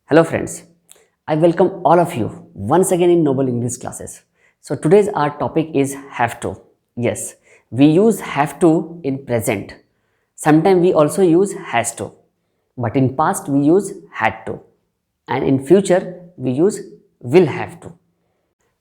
Hello friends, I welcome all of you once again in Noble English classes. So today's our topic is have to. Yes, we use have to in present. Sometimes we also use has to. But in past we use had to. And in future we use will have to.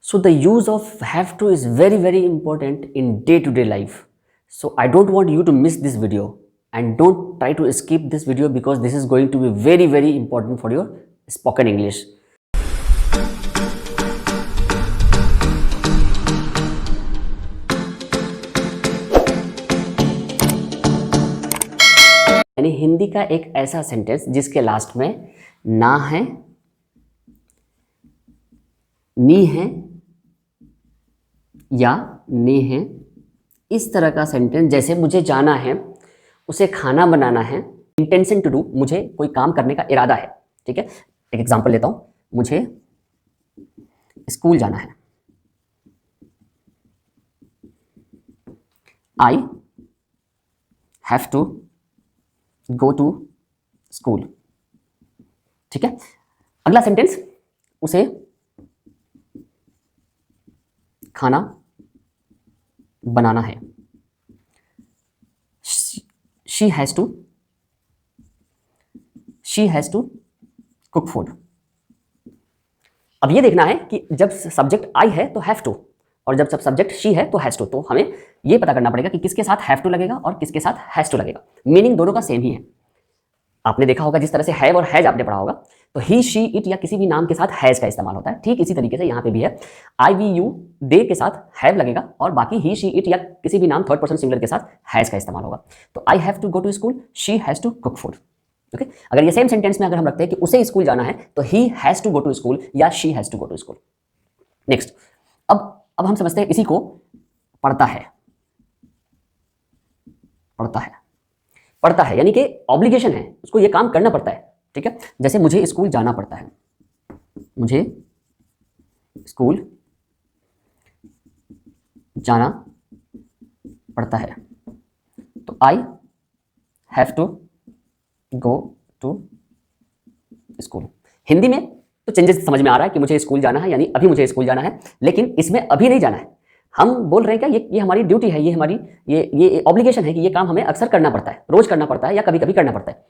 So the use of have to is very important in day-to-day life. So I don't want you to miss this video and don't try to skip this video because this is going to be very important for your spoken English. यानी हिंदी का एक ऐसा sentence जिसके last में ना है, नी है या ने है, इस तरह का सेंटेंस। जैसे मुझे जाना है, उसे खाना बनाना है, इंटेंशन टू डू, मुझे कोई काम करने का इरादा है। ठीक है, एक एग्जांपल लेता हूं, मुझे स्कूल जाना है, I have to go to school. ठीक है, अगला सेंटेंस, उसे खाना बनाना है, she has to cook food. अब ये देखना है कि जब सब्जेक्ट आई है तो हैव टू, और जब सब्जेक्ट शी है तो हैज टू। तो हमें ये पता करना पड़ेगा कि किसके साथ हैव टू लगेगा और किसके साथ हैज टू लगेगा। मीनिंग दोनों का सेम ही है। आपने देखा होगा जिस तरह से हैव और हैज आपने पढ़ा होगा, तो ही, शी, इट या किसी भी नाम के साथ हैज का इस्तेमाल होता है। ठीक इसी तरीके से यहाँ पे भी है, आई, वी, यू, दे के साथ हैव लगेगा और बाकी ही, शी, इट या किसी भी नाम थर्ड पर्सन सिंगुलर के साथ हैज का इस्तेमाल होगा। तो I have to go to school, she has to cook food. Okay, अगर ये सेम सेंटेंस में अगर हम रखते हैं कि उसे स्कूल जाना है तो he has to go to school या she has to go to school. Next, अब हम समझते हैं इसी को पढ़ता है। पढ़ता है यानी कि ऑब्लिगेशन है, उसको ये काम करना पड़ता है। ठीक है, जैसे मुझे स्कूल जाना पड़ता है, मुझे स्कूल जाना पड़ता है, तो I have to go to school. Hindi में तो चेंजेस समझ में आ रहा है कि मुझे स्कूल जाना है यानी अभी मुझे स्कूल जाना है, लेकिन इसमें अभी नहीं जाना है। हम बोल रहे हैं क्या, ये हमारी ड्यूटी है, ये हमारी ये ऑब्लिगेशन है कि ये काम हमें अक्सर करना पड़ता है, रोज करना पड़ता है या कभी कभी करना पड़ता है।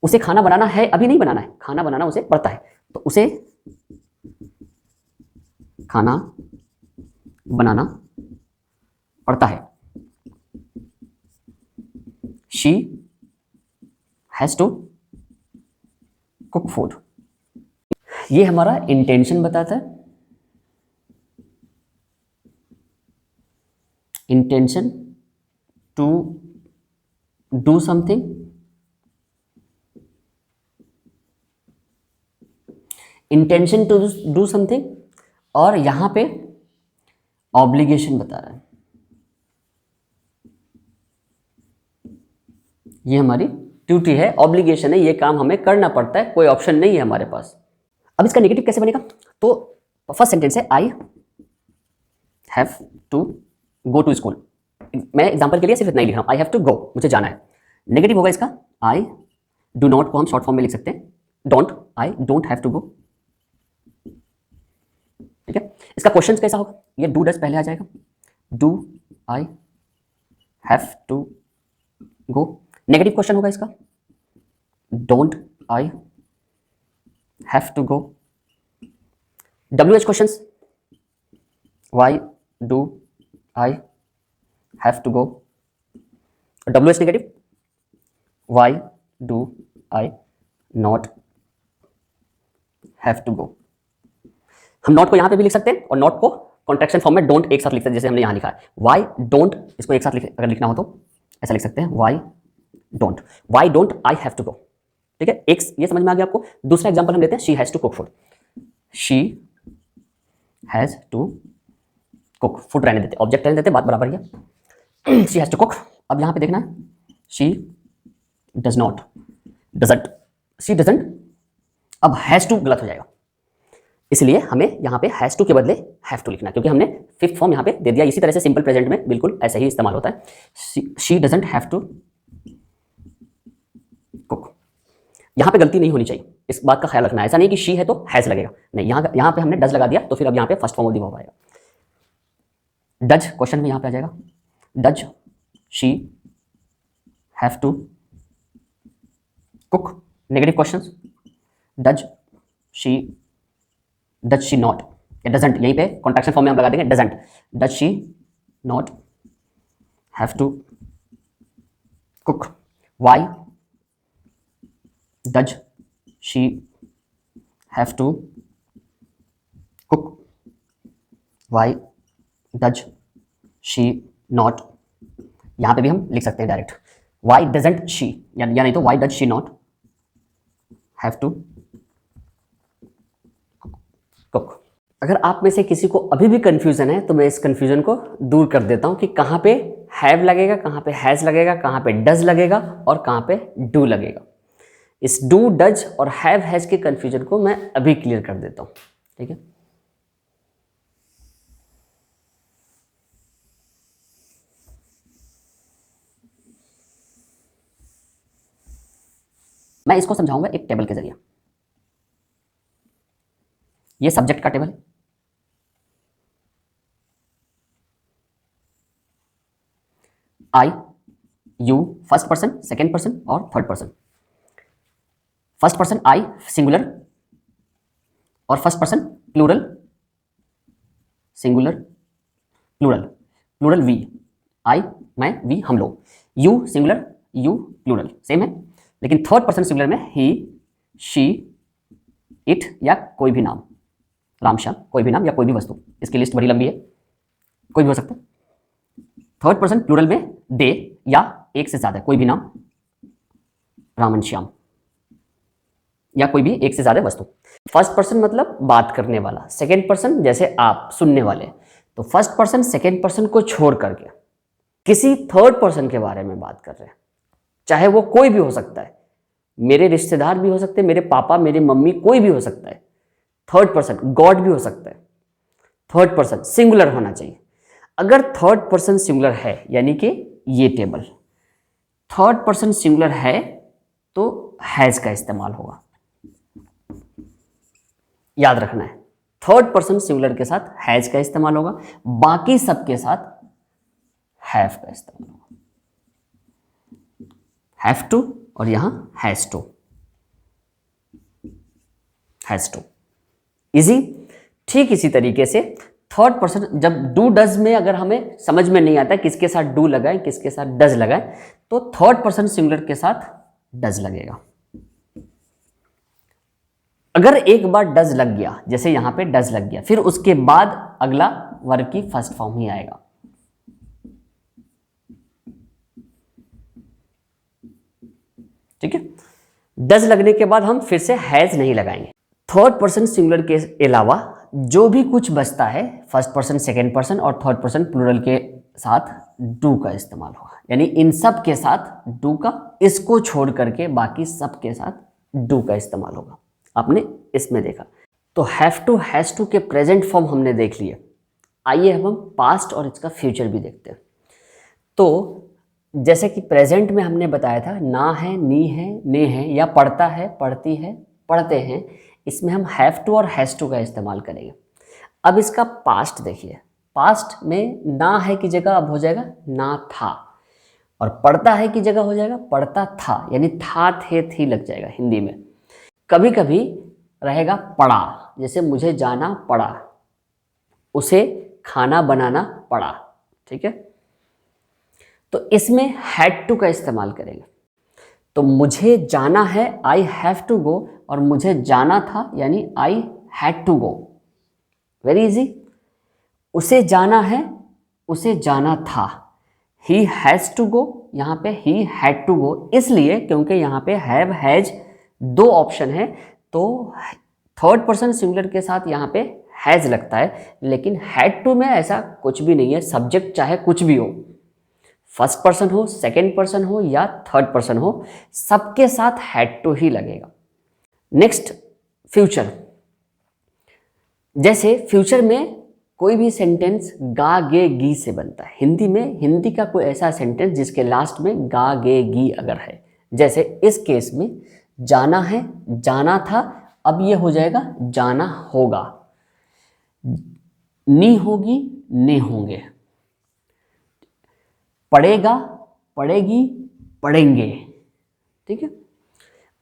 उसे खाना बनाना है, अभी नहीं बनाना है, खाना बनाना उसे पड़ता है, तो उसे खाना बनाना पड़ता है। She has to cook food. ये हमारा इंटेंशन बताता है, intention to do something, intention to do something, और यहां पे ऑब्लिगेशन बता रहा है, ये हमारी ड्यूटी है, ऑब्लिगेशन है, ये काम हमें करना पड़ता है, कोई ऑप्शन नहीं है हमारे पास। अब इसका नेगेटिव कैसे बनेगा, तो फर्स्ट सेंटेंस है I have to go to school. मैं एग्जांपल के लिए सिर्फ इतना ही लिख रहा हूं, आई हैव टू गो, मुझे जाना है। नेगेटिव होगा इसका आई डू नॉट, को हम शॉर्ट फॉर्म में लिख सकते हैं don't, I don't have to go. ठीक है, इसका क्वेश्चन कैसा होगा, ये डू डज पहले आ जाएगा, do I have to go. Negative question होगा इसका don't I have to go. WH questions, why do I have to go. WH negative, why do I not have to go. हम not को यहां पे भी लिख सकते हैं और नॉट को कॉन्ट्रैक्शन फॉर्म में डोंट एक साथ लिख सकते हैं, जैसे हमने यहां लिखा है व्हाई डोंट, इसको एक साथ अगर लिखना हो तो ऐसा लिख सकते हैं why don't I have to go. ठीक है, एक ये समझ में आ गया आपको। दूसरा एग्जांपल हम लेते हैं, she has to cook food, she has to cook, food रहने देते, ऑब्जेक्ट रहने देते, बात बराबर है। शी हैज टू कुक, अब यहां पे देखना है she does not, doesn't, she doesn't, अब हैज टू गलत हो जाएगा, इसलिए हमें यहाँ पे हैज टू के बदले हैव टू लिखना, क्योंकि हमने फिफ्थ फॉर्म यहाँ पे दे दिया। इसी तरह से सिंपल प्रेजेंट में बिल्कुल ऐसे ही इस्तेमाल होता है। She doesn't have to cook, यहाँ पे गलती नहीं होनी चाहिए। इस बात का ख्याल रखना है। ऐसा नहीं कि शी है तो हैज लगेगा, नहीं, यहाँ पे हमने डज लगा दिया तो फिर अब यहाँ पे first form of the verb आएगा। डज क्वेश्चन में यहाँ पे आ जाएगा, does she have to cook. Negative questions, does she not या डजंट, यहीं पे कॉन्ट्रैक्शन फॉर्म में हम लगा देंगे doesn't, does she not have to cook. Why does she have to cook, why does she not. यहां पे भी हम लिख सकते हैं डायरेक्ट, व्हाई डजंट शी, या नहीं तो why does she not have to cook. अगर आप में से किसी को अभी भी कंफ्यूजन है तो मैं इस कंफ्यूजन को दूर कर देता हूं कि कहां पे हैव लगेगा, कहां पे हैज लगेगा, कहां पे डज लगेगा और कहां पे डू लगेगा। इस डू, डज और हैव, हैज के कंफ्यूजन को मैं अभी क्लियर कर देता हूं, ठीक है। मैं इसको समझाऊंगा एक टेबल के जरिए। ये सब्जेक्ट का टेबल है, I, you first person, second person और third person. First person I singular और first person plural, singular plural, plural we, I मैं, वी हम लोग, you singular, you plural, same है। लेकिन थर्ड पर्सन सिंगुलर में ही, शी, इट या कोई भी नाम, रामश्याम, कोई भी नाम या कोई भी वस्तु। इसकी लिस्ट बड़ी लंबी है, कोई भी हो सकता है। थर्ड पर्सन प्लूरल में दे या एक से ज्यादा कोई भी नाम, रामन श्याम, या कोई भी एक से ज्यादा वस्तु। फर्स्ट पर्सन मतलब बात करने वाला, सेकेंड पर्सन जैसे आप सुनने वाले। तो फर्स्ट पर्सन सेकेंड पर्सन को छोड़ करके किसी थर्ड पर्सन के बारे में बात कर रहे हैं, चाहे वो कोई भी हो सकता है, मेरे रिश्तेदार भी हो सकते हैं, मेरे पापा, मेरी मम्मी, कोई भी हो सकता है। थर्ड पर्सन गॉड भी हो सकता है। थर्ड पर्सन सिंगुलर होना चाहिए। अगर थर्ड पर्सन सिंगुलर है, यानी कि ये टेबल थर्ड पर्सन सिंगुलर है, तो हैज का इस्तेमाल होगा। याद रखना है, थर्ड पर्सन सिंगुलर के साथ हैज का इस्तेमाल होगा, बाकी सबके साथ हैव का इस्तेमाल होगा। हैव टू और यहां has to, has to, easy. ठीक इसी तरीके से थर्ड पर्सन, जब डू डज में अगर हमें समझ में नहीं आता किसके साथ डू लगाए किसके साथ डज लगाए, तो थर्ड पर्सन सिंगुलर के साथ डज लगेगा। अगर एक बार डज लग गया, जैसे यहां पे डज लग गया, फिर उसके बाद अगला वर्ब की फर्स्ट फॉर्म ही आएगा। ठीक है, डज लगने के बाद हम फिर से हैज नहीं लगाएंगे। थर्ड पर्सन सिंगुलर के अलावा जो भी कुछ बचता है, फर्स्ट पर्सन, सेकेंड पर्सन और थर्ड पर्सन प्लूरल के साथ डू का इस्तेमाल होगा। यानी इन सब के साथ डू का, इसको छोड़ करके बाकी सब के साथ डू का इस्तेमाल होगा। आपने इसमें देखा। तो हैव टू, हैज टू के प्रेजेंट फॉर्म हमने देख लिए। आइए अब हम पास्ट और इसका फ्यूचर भी देखते हैं। तो जैसे कि प्रेजेंट में हमने बताया था, ना है, नी है, ने है, या पढ़ता है, पढ़ती है, पढ़ते हैं, इसमें हम हैव टू और हैज टू का इस्तेमाल करेंगे। अब इसका पास्ट देखिए, पास्ट में ना है की जगह अब हो जाएगा ना था, और पढ़ता है की जगह हो जाएगा पढ़ता था, यानी था, थे, थी लग जाएगा हिंदी में। कभी कभी रहेगा पड़ा, जैसे मुझे जाना पड़ा, उसे खाना बनाना पड़ा। ठीक है, तो इसमें हैड टू का इस्तेमाल करेंगे। तो मुझे जाना है, आई हैव टू गो, और मुझे जाना था यानी I had to go. Very easy. उसे जाना है, उसे जाना था, ही हैज टू गो, यहाँ पे ही हैड टू गो, इसलिए क्योंकि यहाँ पे हैव, हैज दो ऑप्शन है, तो थर्ड पर्सन सिंगुलर के साथ यहाँ पे हैज लगता है। लेकिन हैड टू में ऐसा कुछ भी नहीं है, सब्जेक्ट चाहे कुछ भी हो, फर्स्ट पर्सन हो, सेकेंड पर्सन हो या थर्ड पर्सन हो, सबके साथ हैड टू ही लगेगा। Next future. जैसे फ्यूचर में कोई भी सेंटेंस गा, गे, गी से बनता है। हिंदी में, हिंदी का कोई ऐसा सेंटेंस जिसके लास्ट में गा, गे, गी अगर है, जैसे इस केस में जाना है, जाना था, अब ये हो जाएगा जाना होगा। नी होगी, ने होंगे। पढ़ेगा, पढ़ेगी, पढ़ेंगे। ठीक है।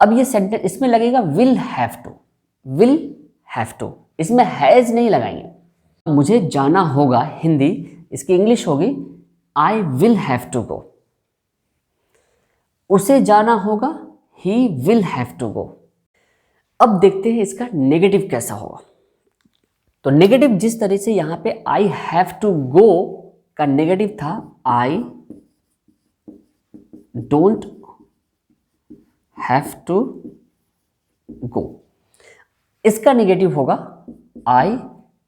अब ये सेंटेंस इसमें लगेगा will have to, will have to, इसमें हैज नहीं लगाएंगे। मुझे जाना होगा हिंदी, इसकी इंग्लिश होगी I will have to go. उसे जाना होगा he will have to go. अब देखते हैं इसका नेगेटिव कैसा होगा। तो नेगेटिव जिस तरह से यहां पे आई हैव टू गो का नेगेटिव था I don't have to go, इसका नेगेटिव होगा आई,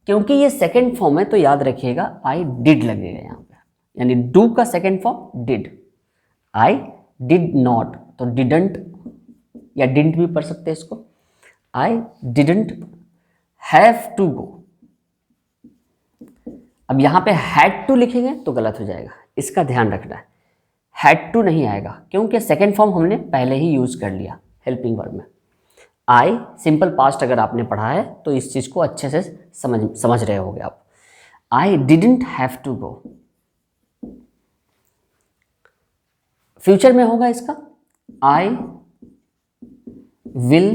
क्योंकि ये सेकेंड फॉर्म है तो याद रखिएगा आई डिड लगेगा यहां पे, यानी डू का second form did. I did not तो डिडंट या डिडंट भी पढ़ सकते हैं इसको। I didn't have to go. अब यहां पे हैड टू लिखेंगे तो गलत हो जाएगा, इसका ध्यान रखना है। हैड टू नहीं आएगा क्योंकि सेकेंड फॉर्म हमने पहले ही यूज कर लिया हेल्पिंग वर्ब में। आई सिंपल पास्ट अगर आपने पढ़ा है तो इस चीज को अच्छे से समझ रहे होगे आप। I didn't have to go. Future में होगा इसका आई विल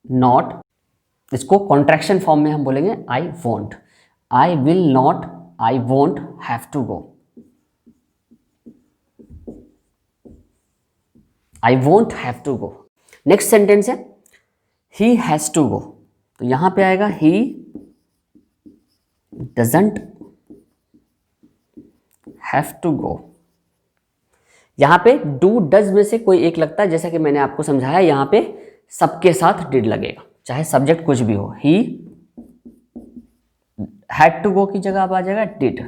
नॉट, इसको कॉन्ट्रैक्शन फॉर्म में हम बोलेंगे I won't. I will not, I won't have to go. I won't have to go. Next sentence है ही हैज टू गो, तो यहां पे आएगा he doesn't have to go. यहां पे डू डज में से कोई एक लगता है, जैसा कि मैंने आपको समझाया यहां पे सबके साथ डिड लगेगा, चाहे सब्जेक्ट कुछ भी हो। ही हैड टू गो की जगह अब आ जाएगा डिड।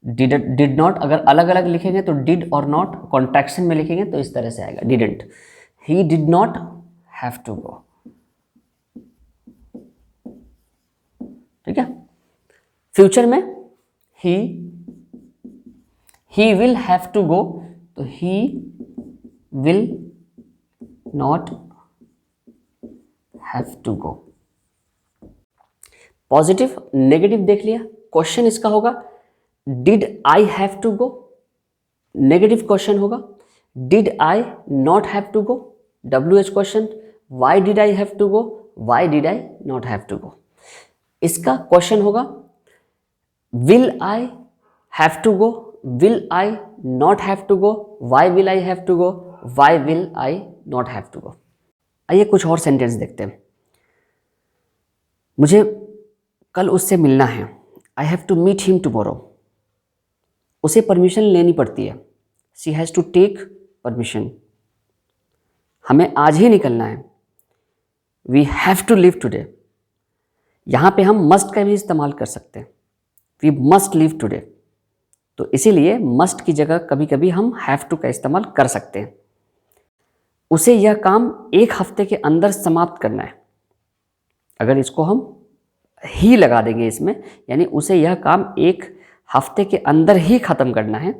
डिड नॉट अगर अलग अलग लिखेंगे तो डिड और नॉट कॉन्ट्रैक्शन में लिखेंगे तो इस तरह से आएगा didn't. He did not have to go. ठीक है। फ्यूचर में he will have to go, तो he will not have to go. Positive negative देख लिया। क्वेश्चन इसका होगा did I have to go, negative question होगा did I not have to go, WH question why did I have to go, why did I not have to go. इसका question होगा will I have to go, will I not have to go, why will I have to go, why will I not have to go. आइए कुछ और sentence देखते हैं। मुझे कल उससे मिलना है, I have to meet him tomorrow. उसे परमिशन लेनी पड़ती है, she has to take permission. हमें आज ही निकलना है, we have to leave today. यहाँ पे हम मस्ट का भी इस्तेमाल कर सकते हैं, वी मस्ट लिव टुडे। तो इसीलिए मस्ट की जगह कभी कभी हम हैव टू का इस्तेमाल कर सकते हैं। उसे यह काम 1 हफ्ते के अंदर समाप्त करना है। अगर इसको हम ही लगा देंगे इसमें, यानी उसे यह काम 1 हफ्ते के अंदर ही ख़त्म करना है,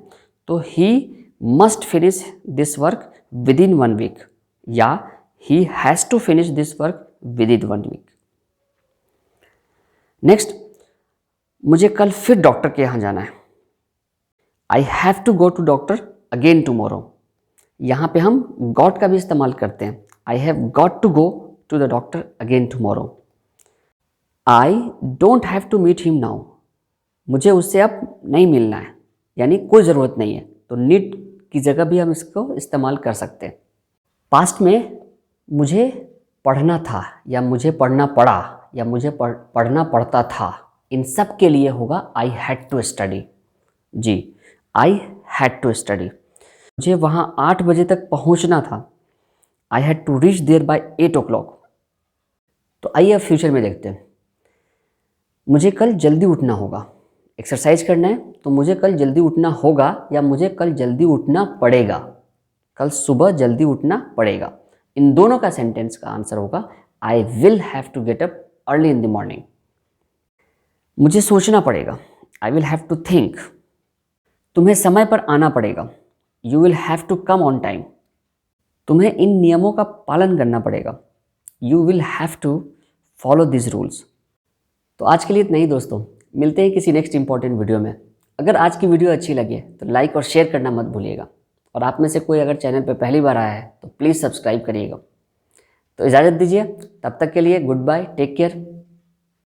तो he must finish this work within 1 week, या he has to finish this work within 1 week. Next, मुझे कल फिर डॉक्टर के यहाँ जाना है, I have to go to doctor again tomorrow. यहाँ पे हम गॉट का भी इस्तेमाल करते हैं, I have got to go to the doctor again tomorrow. I don't have to meet him now, मुझे उससे अब नहीं मिलना है, यानी कोई ज़रूरत नहीं है, तो नीड की जगह भी हम इसको इस्तेमाल कर सकते हैं। पास्ट में मुझे पढ़ना था, या मुझे पढ़ना पड़ा, या मुझे पढ़ना पड़ता था, इन सब के लिए होगा आई हैड टू स्टडी। जी, आई हैड टू स्टडी। मुझे वहाँ 8 बजे तक पहुँचना था, I had to reach there by 8 o'clock। तो आइए अब फ्यूचर में देखते हैं। मुझे कल जल्दी उठना होगा, एक्सरसाइज करना है तो मुझे कल जल्दी उठना होगा, या मुझे कल जल्दी उठना पड़ेगा, कल सुबह जल्दी उठना पड़ेगा। इन दोनों का सेंटेंस का आंसर होगा I will have to get up early in the morning. मुझे सोचना पड़ेगा, I will have to think. तुम्हें समय पर आना पड़ेगा, you will have to come on time. तुम्हें इन नियमों का पालन करना पड़ेगा। You will have to follow this rules. तो आज के लिए इतना ही दोस्तों, मिलते हैं किसी नेक्स्ट इंपॉर्टेंट वीडियो में। अगर आज की वीडियो अच्छी लगी तो लाइक और शेयर करना मत भूलिएगा, और आप में से कोई अगर चैनल पर पहली बार आया है तो प्लीज़ सब्सक्राइब करिएगा। तो इजाज़त दीजिए, तब तक के लिए गुड बाय, टेक केयर।